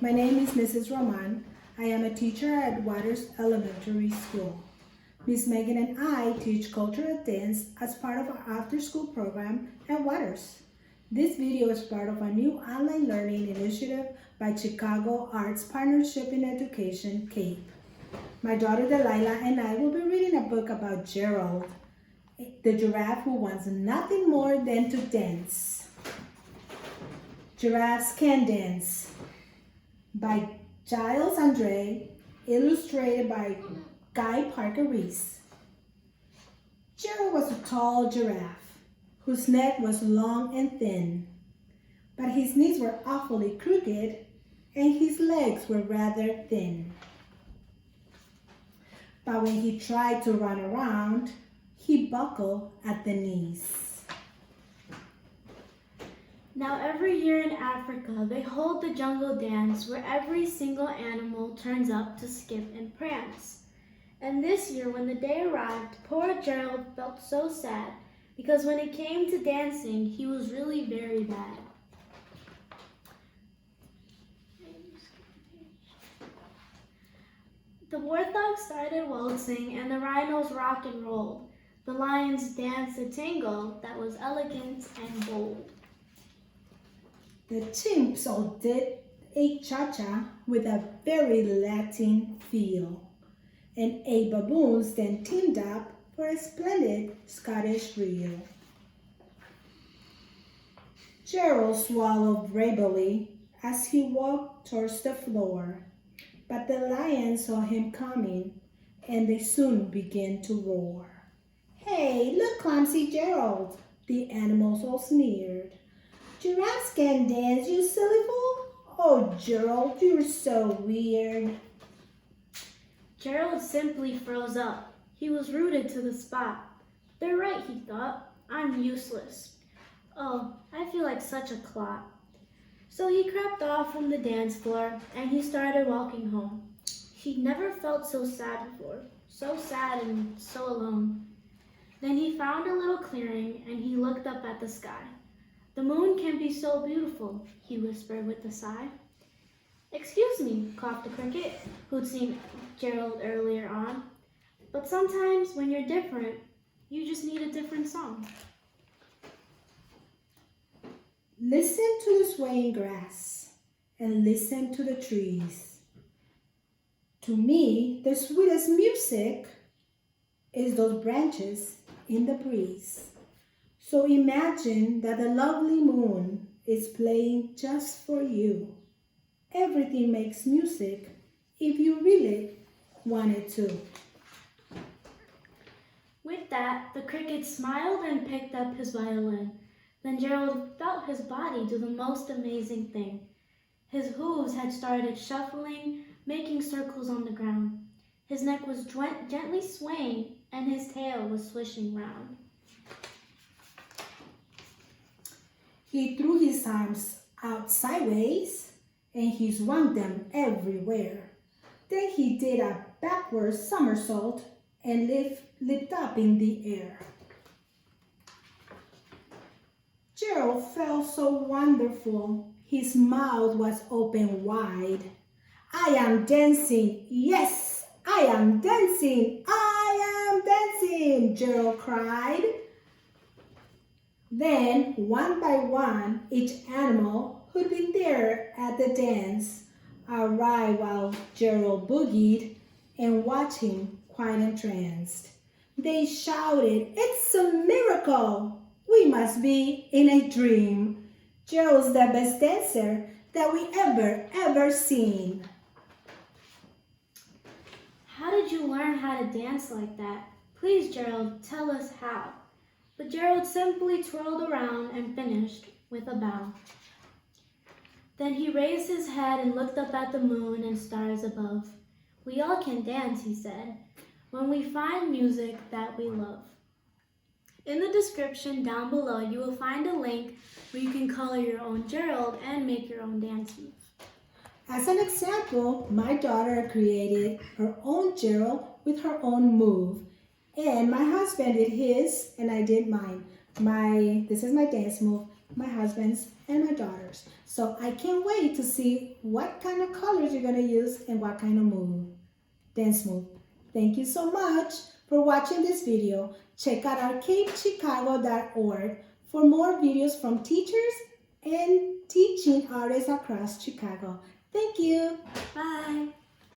My name is Mrs. Roman. I am a teacher at Waters Elementary School. Miss Megan and I teach cultural dance as part of our after-school program at Waters. This video is part of a new online learning initiative by Chicago Arts Partnership in Education, CAPE. My daughter Delilah and I will be reading a book about Gerald, the giraffe who wants nothing more than to dance. Giraffes Can Dance by Giles Andre, illustrated by Guy Parker Reese. Gerald was a tall giraffe whose neck was long and thin, but his knees were awfully crooked and his legs were rather thin. But when he tried to run around, he buckled at the knees. Now every year in Africa, they hold the jungle dance where every single animal turns up to skip and prance. And this year, when the day arrived, poor Gerald felt so sad because when it came to dancing, he was really very bad. The warthogs started waltzing and the rhinos rock and rolled. The lions danced a tango that was elegant and bold. The chimps all did a cha-cha with a very Latin feel, and 8 baboons then teamed up for a splendid Scottish reel. Gerald swallowed bravely as he walked towards the floor, but the lions saw him coming, and they soon began to roar. "Hey, look, clumsy Gerald," the animals all sneered. "Giraffes can dance, you silly fool! Oh, Gerald, you're so weird." Gerald simply froze up. He was rooted to the spot. They're right, he thought. I'm useless. Oh, I feel like such a clot. So he crept off from the dance floor and he started walking home. He'd never felt so sad before, so sad and so alone. Then he found a little clearing and he looked up at the sky. "The moon can be so beautiful," he whispered with a sigh. "Excuse me," coughed a cricket, who'd seen Gerald earlier on. "But sometimes when you're different, you just need a different song." Listen to the swaying grass and listen to the trees. To me, the sweetest music is those branches in the breeze. So imagine that the lovely moon is playing just for you. Everything makes music if you really want it to. With that, the cricket smiled and picked up his violin. Then Gerald felt his body do the most amazing thing. His hooves had started shuffling, making circles on the ground. His neck was gently swaying, and his tail was swishing round. He threw his arms out sideways, and he swung them everywhere. Then he did a backward somersault and leaped up in the air. Gerald felt so wonderful. His mouth was open wide. "I am dancing. Yes, I am dancing. I am dancing," Gerald cried. Then, one by one, each animal who'd been there at the dance arrived while Gerald boogied and watched him quite entranced. They shouted, "It's a miracle! We must be in a dream. Gerald's the best dancer that we ever seen." "How did you learn how to dance like that? Please, Gerald, tell us how." But Gerald simply twirled around and finished with a bow. Then he raised his head and looked up at the moon and stars above. "We all can dance," he said, "when we find music that we love." In the description down below, you will find a link where you can color your own Gerald and make your own dance move. As an example, my daughter created her own Gerald with her own move, and my husband did his and I did mine. This is my dance move, my husband's and my daughter's. So I can't wait to see what kind of colors you're gonna use and what kind of dance move. Thank you so much for watching this video. Check out arcadechicago.org for more videos from teachers and teaching artists across Chicago. Thank you. Bye.